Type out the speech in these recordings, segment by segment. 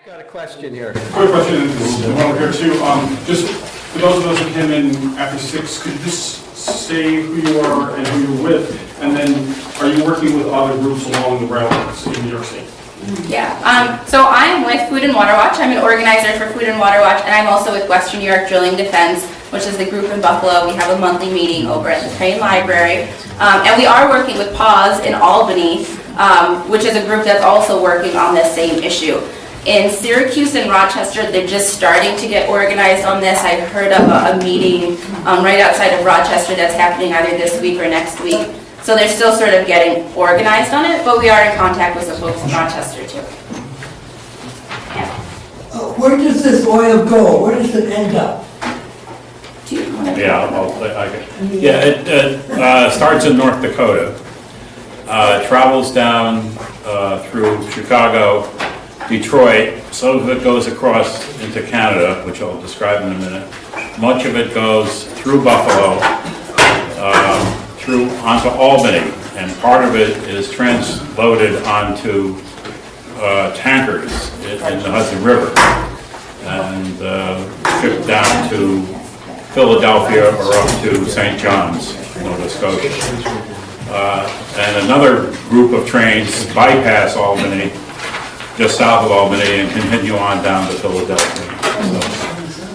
Got a question here. Quick question, one here too. Just for those of us who came in after 6, could you just say who you are and who you're with? And then, are you working with other groups along the railroads in New York State? Yeah, so I'm with Food and Water Watch. I'm an organizer for Food and Water Watch, and I'm also with Western New York Drilling Defense, which is the group in Buffalo. We have a monthly meeting over at the Train Library. And we are working with PAWS in Albany, which is a group that's also working on this same issue. In Syracuse and Rochester, they're just starting to get organized on this. I heard of a meeting right outside of Rochester that's happening either this week or next week. So they're still sort of getting organized on it, but we are in contact with some folks in Rochester too. Yeah. Where does this oil go? Where does it end up? It starts in North Dakota, travels down through Chicago, Detroit, some of it goes across into Canada, which I'll describe in a minute. Much of it goes through Buffalo, through onto Albany, and part of it is transloaded onto tankers in the Hudson River and shipped down to Philadelphia or up to St. John's, Nova Scotia. And another group of trains bypass Albany, just south of Albany, and continue on down to Philadelphia. So,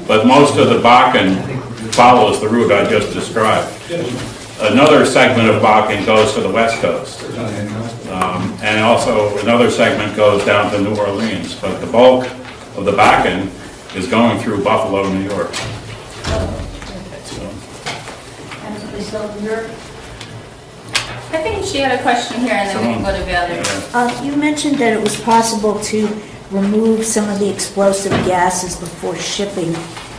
but most of the Bakken follows the route I just described. Another segment of Bakken goes to the west coast. And also another segment goes down to New Orleans. But the bulk of the Bakken is going through Buffalo, New York. I think she had a question here, and then we can go to the other. You mentioned that it was possible to remove some of the explosive gases before shipping.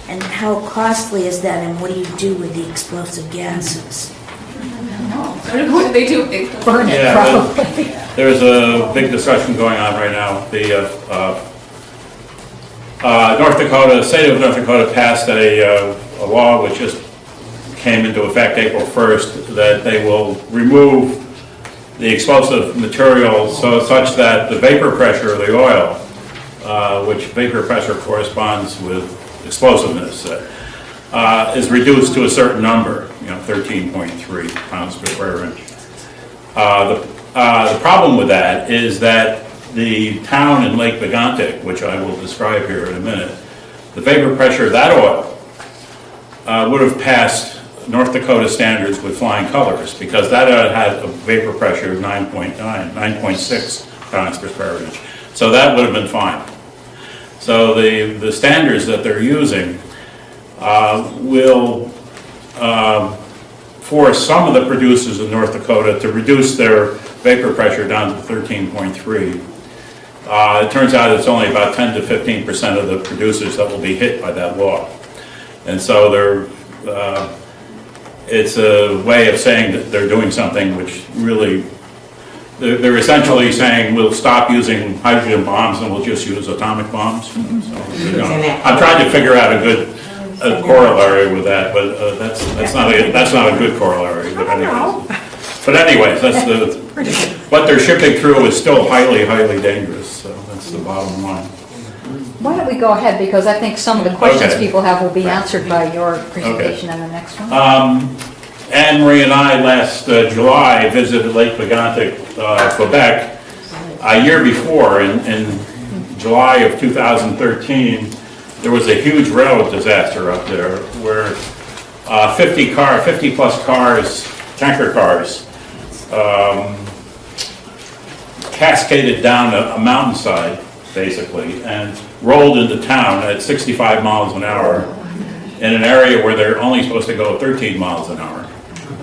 And how costly is that, and what do you do with the explosive gases? What do they do? Burn it, probably. There's a big discussion going on right now. The state of North Dakota passed a law which just came into effect April 1st that they will remove the explosive material such that the vapor pressure of the oil, which vapor pressure corresponds with explosiveness, is reduced to a certain number, 13.3 pounds per square inch. The problem with that is that the town in Lac Megantic, which I will describe here in a minute, the vapor pressure of that oil would have passed North Dakota standards with flying colors, because that had a vapor pressure of 9.6 pounds per square inch. So that would have been fine. So the standards that they're using will force some of the producers in North Dakota to reduce their vapor pressure down to 13.3. It turns out it's only about 10 to 15% of the producers that will be hit by that law. And so it's a way of saying that they're doing something which really, they're essentially saying we'll stop using hydrogen bombs and we'll just use atomic bombs. So, I'm trying to figure out a good corollary with that, but that's not a good corollary. But anyways, that's what they're shipping through is still highly, highly dangerous. So that's the bottom line. Why don't we go ahead, because I think some of the questions Okay. people have will be answered by your presentation and the next one. Anne Marie and I last July visited Lac Megantic, Quebec. A year before, in July of 2013, there was a huge railroad disaster up there where 50 plus cars, tanker cars, cascaded down a mountainside, basically, and rolled into town at 65 miles an hour in an area where they're only supposed to go 13 miles an hour.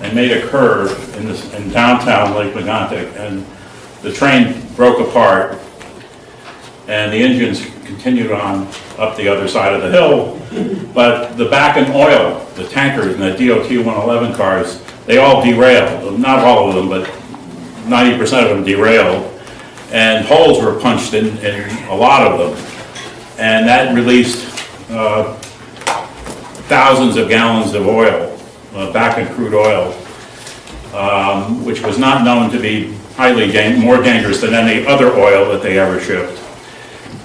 They made a curve in downtown Lac Megantic, and the train broke apart, and the engines continued on up the other side of the hill, but the Bakken oil, the tankers and the DOT 111 cars, they all derailed. Not all of them, but 90% of them derailed, and holes were punched in a lot of them. And that released thousands of gallons of oil, Bakken crude oil, which was not known to be more dangerous than any other oil that they ever shipped.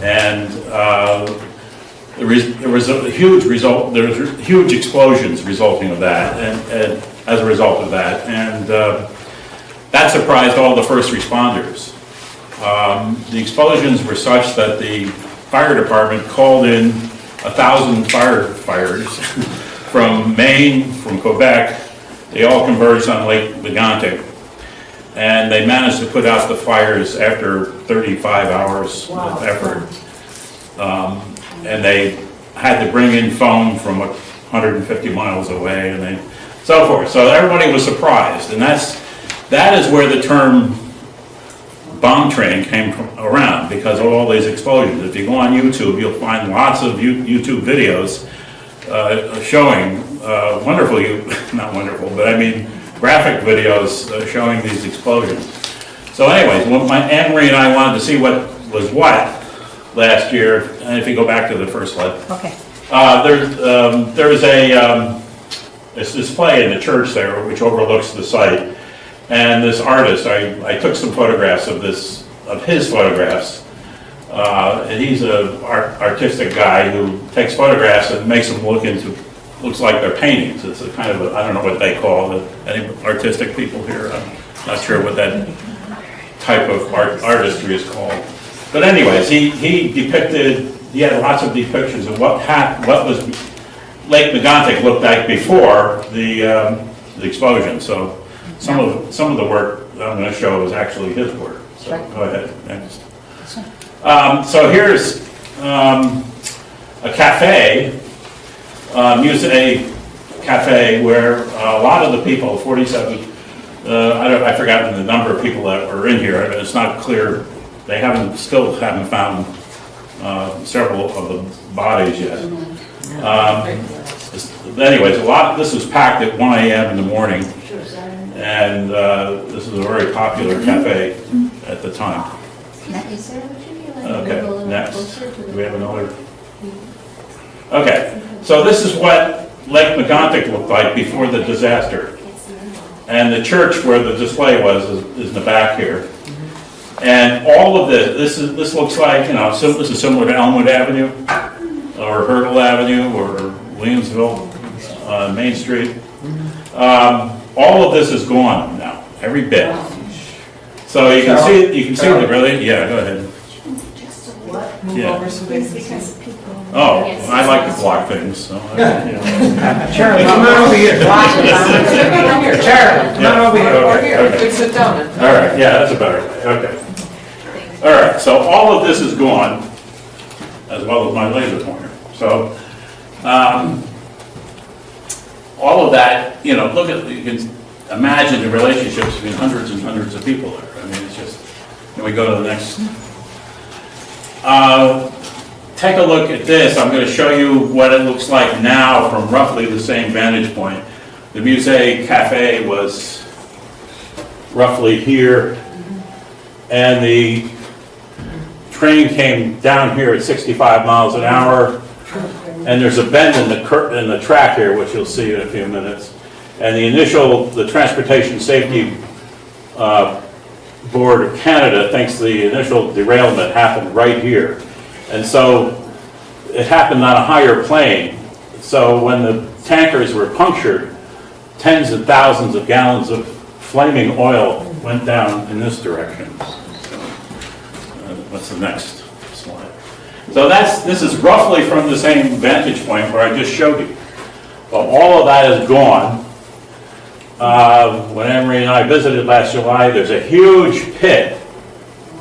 And there was a huge result, there was huge explosions resulting of that, and as a result of that, and that surprised all the first responders. The explosions were such that the fire department called in 1,000 firefighters from Maine, from Quebec. They all converged on Lac Megantic, and they managed to put out the fires after 35 hours of effort. And they had to bring in foam from 150 miles away, and so forth. So everybody was surprised, and that is where the term bomb train came around, because of all these explosions. If you go on YouTube, you'll find lots of YouTube videos showing wonderful, not wonderful, but I mean graphic videos showing these explosions. So anyways, Anne Marie and I wanted to see what was what last year, and if you go back to the first slide. Okay. There's this display in the church there, which overlooks the site. And this artist, I took some photographs of his photographs. And he's an artistic guy who takes photographs and makes them looks like they're paintings. It's a kind of I don't know what they call it. Any artistic people here? I'm not sure what that type of artistry is called. But anyways, he had lots of depictions of what was Lac Megantic looked like before the explosion. So some of the work I'm going to show is actually his work. So go ahead, next. So here's a cafe, Musée Cafe, where a lot of the people, 47, I forgot the number of people that were in here. I mean, it's not clear. They still haven't found several of the bodies yet. Anyways, this was packed at 1 a.m. in the morning, and this is a very popular cafe at the time. Okay, next. Do we have another? Okay, so this is what Lac Megantic looked like before the disaster. And the church where the display was is in the back here. And all of this looks like, this is similar to Elmwood Avenue, or Hurdle Avenue, or Williamsville, Main Street. All of this is gone now, every bit. So you can see the really, yeah, go ahead. Yeah. Oh, I like to block things, so. Charlie, come on over here. Charlie, come on over here. Okay. Good sit down. All right, yeah, that's a better way, okay. All right, so all of this is gone, as well as my laser pointer. So, all of that, you can imagine the relationships between hundreds and hundreds of people there. I mean, it's just, can we go to the next? Take a look at this. I'm going to show you what it looks like now from roughly the same vantage point. The Musée Cafe was roughly here, and the train came down here at 65 miles an hour, and there's a bend in the track here, which you'll see in a few minutes. And the Transportation Safety Board of Canada thinks the initial derailment happened right here. And so it happened on a higher plane. So when the tankers were punctured, tens of thousands of gallons of flaming oil went down in this direction. What's the next slide? So this is roughly from the same vantage point where I just showed you. But all of that is gone. When Anne Marie and I visited last July, there's a huge pit.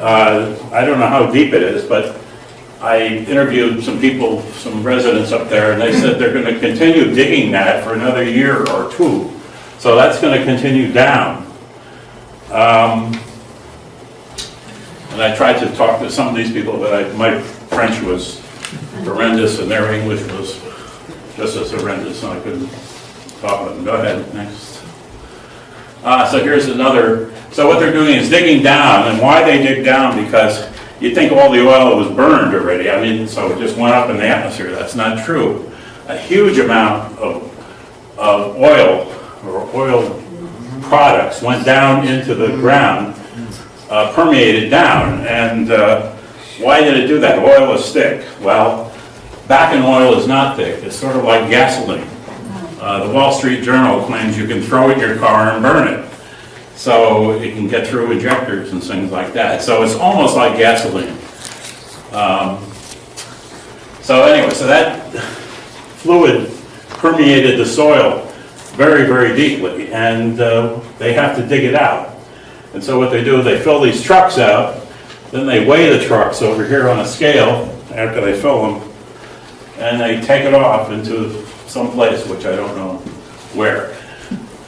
I don't know how deep it is, but I interviewed some people, some residents up there, and they said they're going to continue digging that for another year or two. So that's going to continue down. And I tried to talk to some of these people, but my French was horrendous and their English was just as horrendous, so I couldn't talk with them. Go ahead, next. So here's another. So what they're doing is digging down, and why they dig down? Because you'd think all the oil was burned already. I mean, so it just went up in the atmosphere. That's not true. A huge amount of oil or oil products went down into the ground, permeated down, and Why did it do that? Oil is thick. Well, Bakken oil is not thick. It's sort of like gasoline. The Wall Street Journal claims you can throw it in your car and burn it. So it can get through injectors and things like that. So it's almost like gasoline. So anyway, so that fluid permeated the soil very, very deeply, and they have to dig it out. And so what they do is they fill these trucks out, then they weigh the trucks over here on a scale after they fill them, and they take it off into some place, which I don't know where.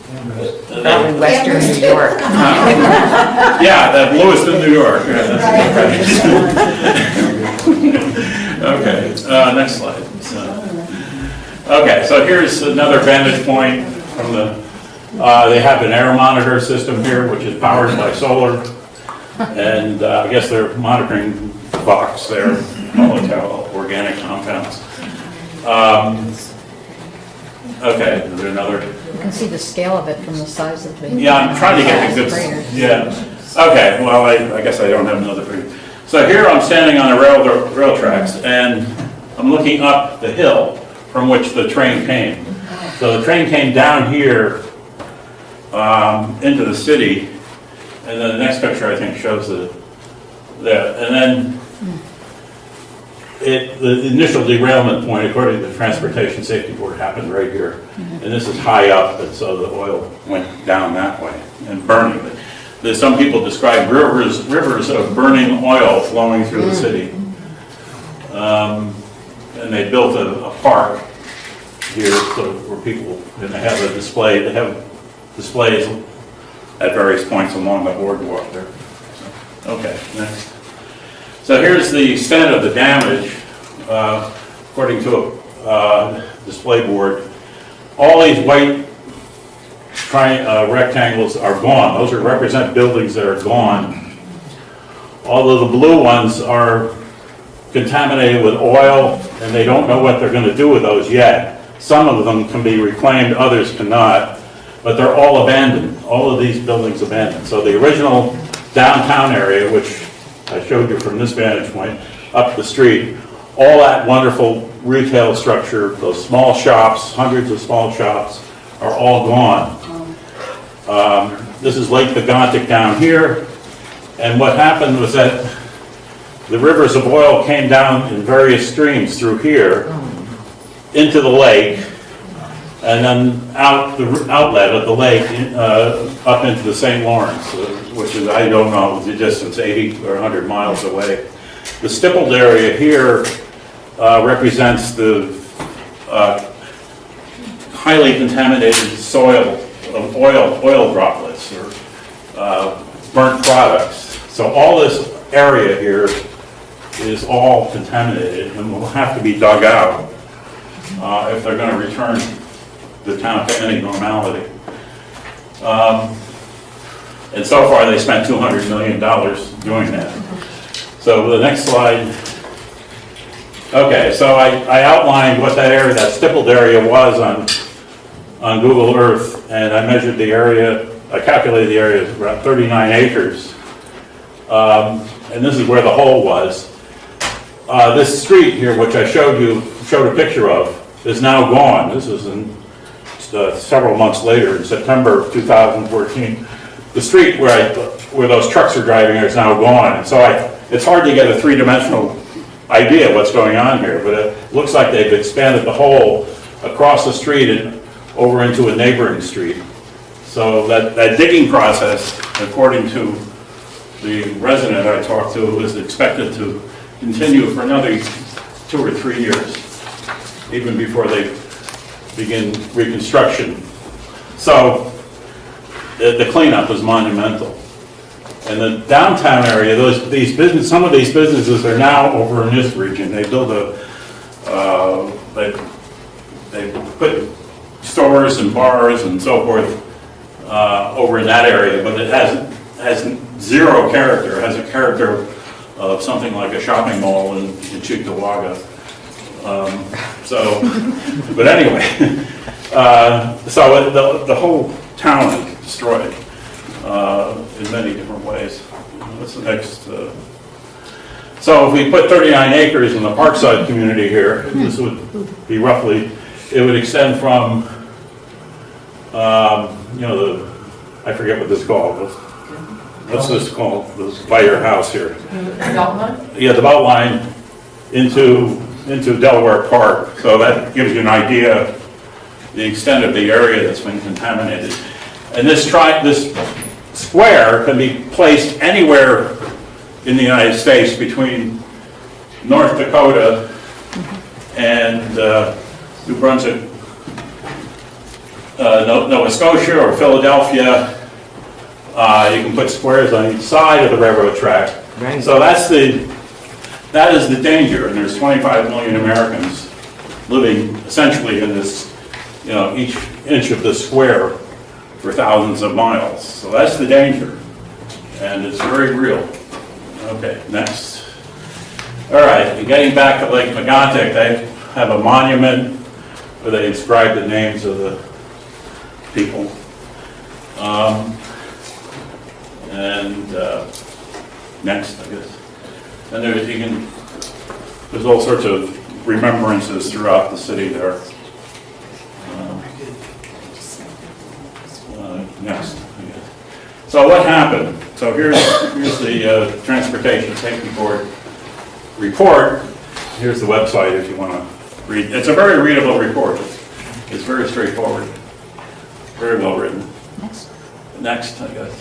Probably Western New York. Yeah, that Lewiston, New York. Yeah, that's okay, next slide. Okay, so here's another vantage point from the, they have an air monitor system here, which is powered by solar. And I guess they're monitoring box there, volatile organic compounds. Okay, is there another? You can see the scale of it from the size of the. Yeah, I'm trying to get a good, yeah. Okay, well, I guess I don't have another picture. So here I'm standing on the rail tracks, and I'm looking up the hill from which the train came. So the train came down here into the city, and then the next picture I think shows and then the initial derailment point, according to the Transportation Safety Board, happened right here. And this is high up, and so the oil went down that way and burning it. There's some people describe rivers of burning oil flowing through the city. And they built a park here so where people, and they have a display, they have displays at various points along the boardwalk there. Okay, next. So here's the extent of the damage, according to a display board. All these white rectangles are gone. Those represent buildings that are gone. Although the blue ones are contaminated with oil, and they don't know what they're going to do with those yet. Some of them can be reclaimed, others cannot, but they're all abandoned. All of these buildings abandoned. So the original downtown area, which I showed you from this vantage point, up the street, all that wonderful retail structure, those small shops, hundreds of small shops, are all gone. This is Lac Megantic down here, and what happened was that the rivers of oil came down in various streams through here into the lake, and then out the outlet of the lake up into the St. Lawrence, which is, I don't know the distance, 80 or 100 miles away. The stippled area here represents the highly contaminated soil of oil droplets or burnt products. So all this area here is all contaminated and will have to be dug out if they're going to return the town to any normality. And so far they spent $200 million doing that. So the next slide. Okay, so I outlined what that area, that stippled area was on Google Earth, and I measured the area, I calculated the area as around 39 acres. And this is where the hole was. This street here, which I showed a picture of, is now gone. This is in several months later, in September of 2014. The street where those trucks are driving is now gone. And so it's hard to get a three-dimensional idea of what's going on here, but it looks like they've expanded the hole across the street and over into a neighboring street. So that digging process, according to the resident I talked to, is expected to continue for another 2 or 3 years, even before they begin reconstruction. So the cleanup is monumental. And the downtown area, some of these businesses are now over in this region. They build they put stores and bars and so forth over in that area, but it has zero character. It has a character of something like a shopping mall in Cheektowaga. But anyway, so the whole town is destroyed in many different ways. What's the next? So if we put 39 acres in the Parkside community here, this would be roughly, it would extend from, you know, I forget what this is called. What's this called? This by your house here. Yeah, the belt line into Delaware Park. So that gives you an idea of the extent of the area that's been contaminated. And this square can be placed anywhere in the United States between North Dakota and New Brunswick, Nova Scotia or Philadelphia. You can put squares on each side of the railroad track. Right. So that is the danger, and there's 25 million Americans living essentially in this, you know, each inch of the square for thousands of miles. So that's the danger, and it's very real. Okay, next. All right, getting back to Lac Megantic, they have a monument where they inscribe the names of the people. Next, I guess. And there's all sorts of remembrances throughout the city there. Next, I guess. So what happened? So here's the Transportation Safety Board report. Here's the website if you want to read. It's a very readable report. It's very straightforward. Very well written. Next, I guess.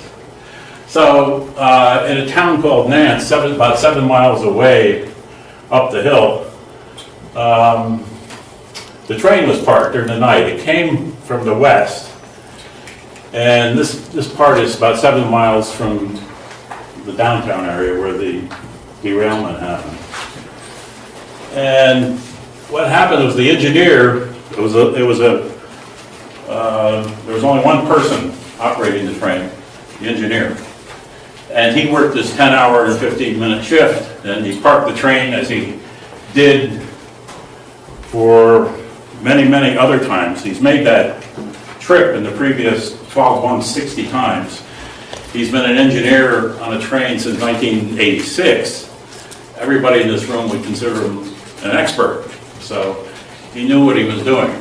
So in a town called Nance, about 7 miles away up the hill, the train was parked during the night. It came from the west, and this part is about 7 miles from the downtown area where the derailment happened. And what happened was the engineer, there was only one person operating the train, the engineer. And he worked this 10-hour and 15-minute shift, and he parked the train as he did for many, many other times. He's made that trip in the previous 12 months 60 times. He's been an engineer on a train since 1986. Everybody in this room would consider him an expert, so he knew what he was doing.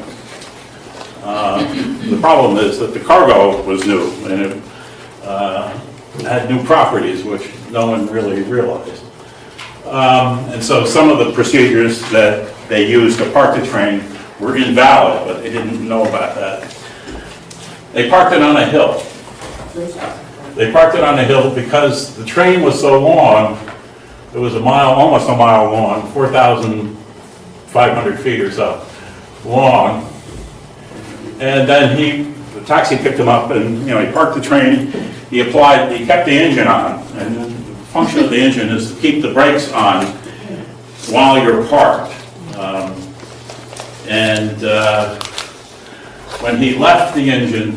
The problem is that the cargo was new, and it had new properties, which no one really realized. And so some of the procedures that they used to park the train were invalid, but they didn't know about that. They parked it on a hill. They parked it on a hill because the train was so long, it was almost a mile long, 4,500 feet or so long. And then the taxi picked him up, and he parked the train. He kept the engine on, and the function of the engine is to keep the brakes on while you're parked. When he left the engine,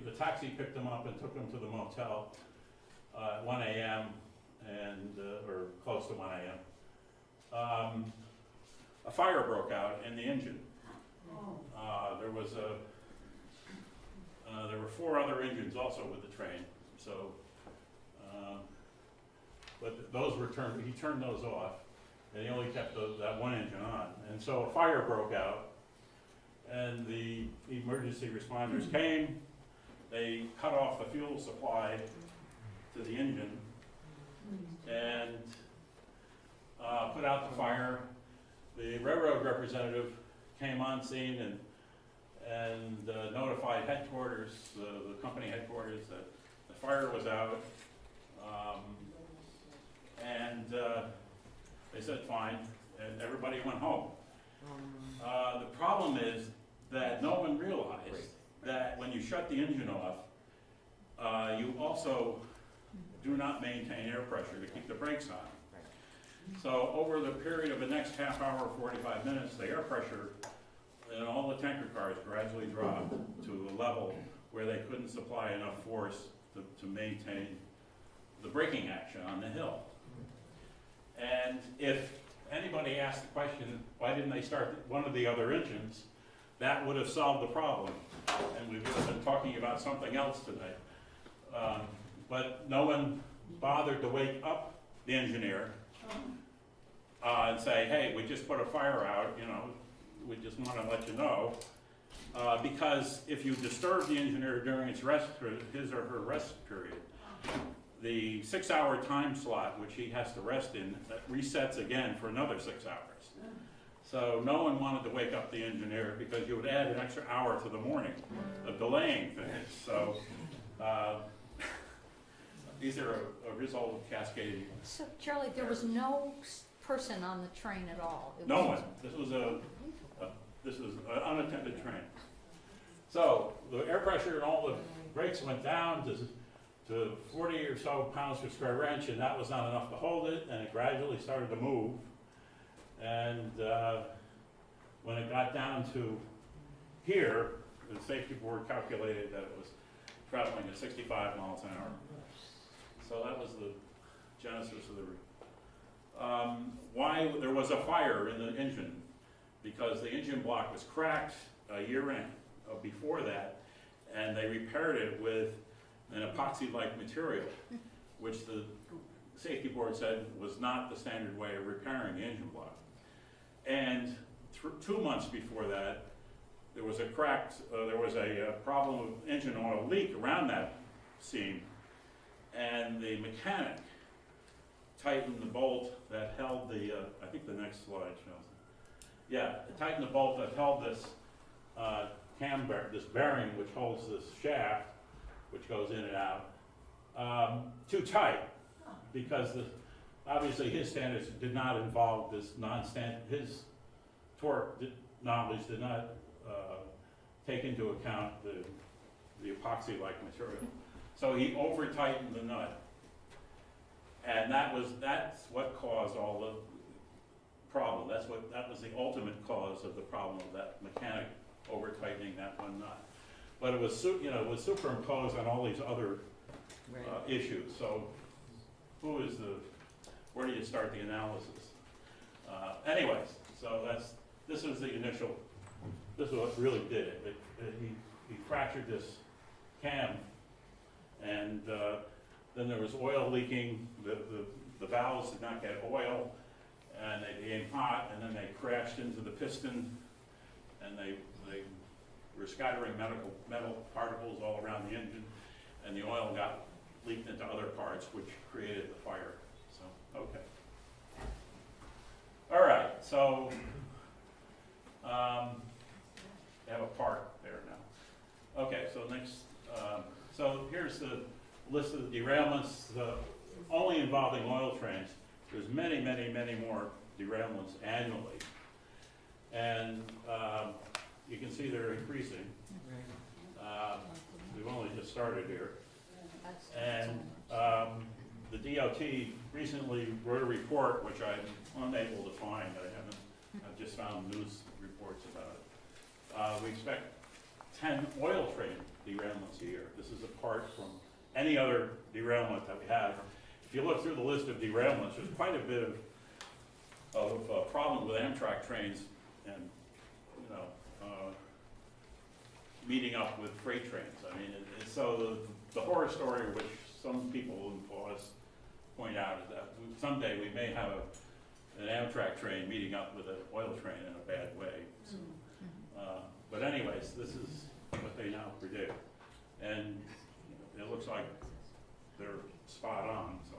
the taxi picked him up and took him to the motel at 1 a.m. or close to 1 a.m. A fire broke out in the engine. There were 4 other engines also with the train. So, but those were turned. He turned those off, and he only kept that one engine on. And so a fire broke out, and the emergency responders came. They cut off the fuel supply to the engine and put out the fire. The railroad representative came on scene and notified headquarters, the company headquarters, that the fire was out. They said fine, and everybody went home. The problem is that no one realized that when you shut the engine off, you also do not maintain air pressure to keep the brakes on. So over the period of the next half hour, 45 minutes, the air pressure in all the tanker cars gradually dropped to a level where they couldn't supply enough force to maintain the braking action on the hill. And if anybody asked the question, why didn't they start one of the other engines, that would have solved the problem. And we would have been talking about something else today. but no one bothered to wake up the engineer and say, hey, we just put a fire out, you know, we just want to let you know. Because if you disturb the engineer during his or her rest period, the 6-hour time slot, which he has to rest in, that resets again for another 6 hours. So no one wanted to wake up the engineer because you would add an extra hour to the morning of delaying things. So these are a result of cascading. So Charlie, there was no person on the train at all? It No was- one. This was an unattended train. So the air pressure and all the brakes went down to 40 or so pounds per square inch, and that was not enough to hold it, and it gradually started to move. And when it got down to here, the safety board calculated that it was traveling at 65 miles an hour. So that was the genesis of the why there was a fire in the engine, because the engine block was cracked a year before that, and they repaired it with an epoxy-like material, which the safety board said was not the standard way of repairing the engine block. And 2 months before that, there was a problem with engine oil leak around that seam, and the mechanic tightened the bolt that held the, I think the next slide shows it. Yeah, it tightened the bolt that held this this bearing, which holds this shaft, which goes in and out, too tight, because obviously his standards did not involve this his torque knowledge did not take into account the epoxy-like material. So he over-tightened the nut. And that's what caused all the problem. That was the ultimate cause of the problem of that mechanic over-tightening that one nut. But it was superimposed on all these other issues. So where do you start the analysis? Anyways, so this is what really did it. He fractured this cam, and then there was oil leaking. The valves did not get oil, and they became hot, and then they crashed into the piston, and they were scattering metal particles all around the engine, and the oil got leaked into other parts, which created the fire. So, okay. All right, so they have a park there now. Okay, so next, so here's the list of the derailments, only involving oil trains. There's many, many, many more derailments annually. And you can see they're increasing. We've only just started here. And the DOT recently wrote a report, which I'm unable to find. I've just found news reports about it. We expect 10 oil train derailments a year. This is apart from any other derailment that we have. If you look through the list of derailments, there's quite a bit of problem with Amtrak trains and, meeting up with freight trains. I mean, so the horror story, which some people in us point out, is that someday we may have an Amtrak train meeting up with an oil train in a bad way. So, but anyways, this is what they now predict. And it looks like they're spot on so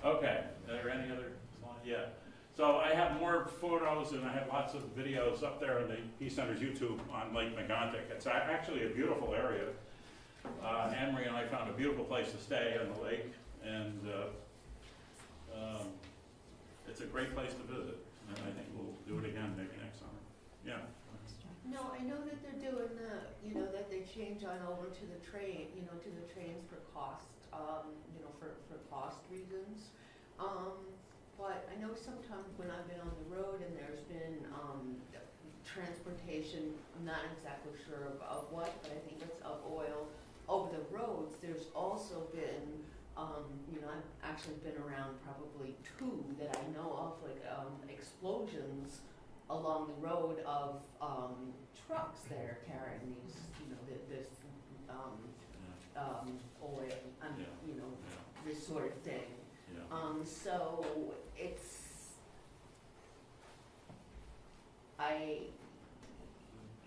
far. Okay, are there any other slides? Yeah. So I have more photos and I have lots of videos up there on the Peace Center's YouTube on Lac Megantic. It's actually a beautiful area. Anne-Marie and I found a beautiful place to stay on the lake, and it's a great place to visit. And I think we'll do it again maybe next summer. Yeah. No, I know that they're doing that they change on over to the train, to the trains for cost, for cost reasons. But I know sometimes when I've been on the road and there's been transportation, I'm not exactly sure of what, but I think it's of oil over the roads. There's also been, I've actually been around probably 2 that I know of, like explosions along the road of trucks that are carrying these, oil, Yeah. you know, Yeah. this sort of thing. Yeah. So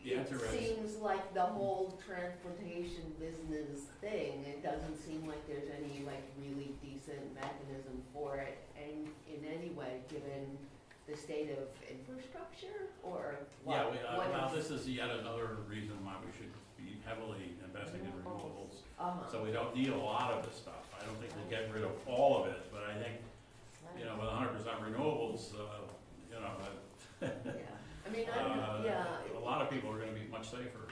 The answer it is, seems like the whole transportation business thing, it doesn't seem like there's any like really decent mechanism for it and in any way, given the state of infrastructure or what? yeah, what well, is- this is yet another reason why we should be heavily investing in renewables. Uh-huh. So we don't need a lot of this stuff. I don't think we'll get rid of all of it, but I think, you know, with 100% renewables, you know, Yeah, I mean, a lot of people are gonna be much safer.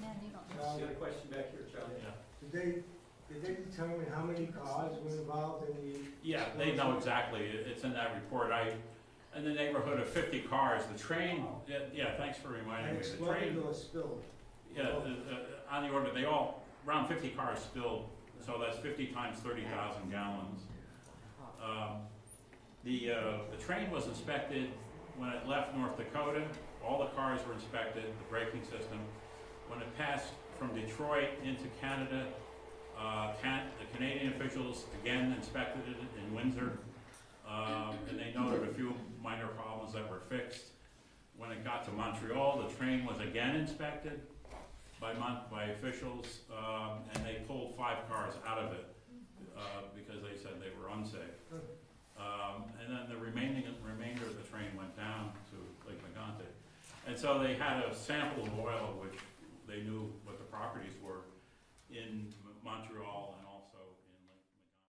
Man, you don't know. Got a question back here, Charlie. Yeah. Did they determine how many cars were involved in the? Yeah, they know exactly. It's in that report. In the neighborhood of 50 cars, the train, yeah, thanks for reminding And me. The exploded train, or spilled? yeah, on the order, around 50 cars spilled, so that's 50 times 30,000 gallons. The train was inspected when it left North Dakota. All the cars were inspected, the braking system. When it passed from Detroit into Canada, the Canadian officials again inspected it in Windsor, and they noted a few minor problems that were fixed. When it got to Montreal, the train was again inspected by officials, and they pulled 5 cars out of it because they said they were unsafe. And then the remainder of the train went down to Lac Megantic. And so they had a sample of oil, which they knew what the properties were in